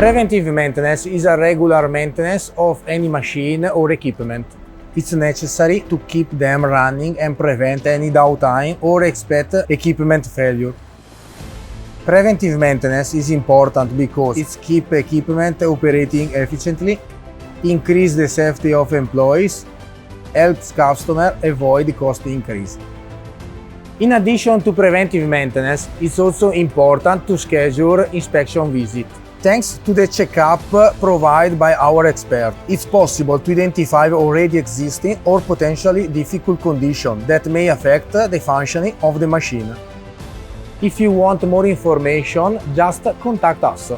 Preventive maintenance is a regular maintenance of any machine or equipment. It's necessary to keep them running and prevent any downtime or expect equipment failure. Preventive maintenance is important because it keeps equipment operating efficiently, increases the safety of employees, helps customers avoid cost increase. In addition to preventive maintenance, it's also important to schedule inspection visits. Thanks to the checkup provided by our expert, it's possible to identify already existing or potentially difficult conditions that may affect the functioning of the machine. If you want more information, just contact us.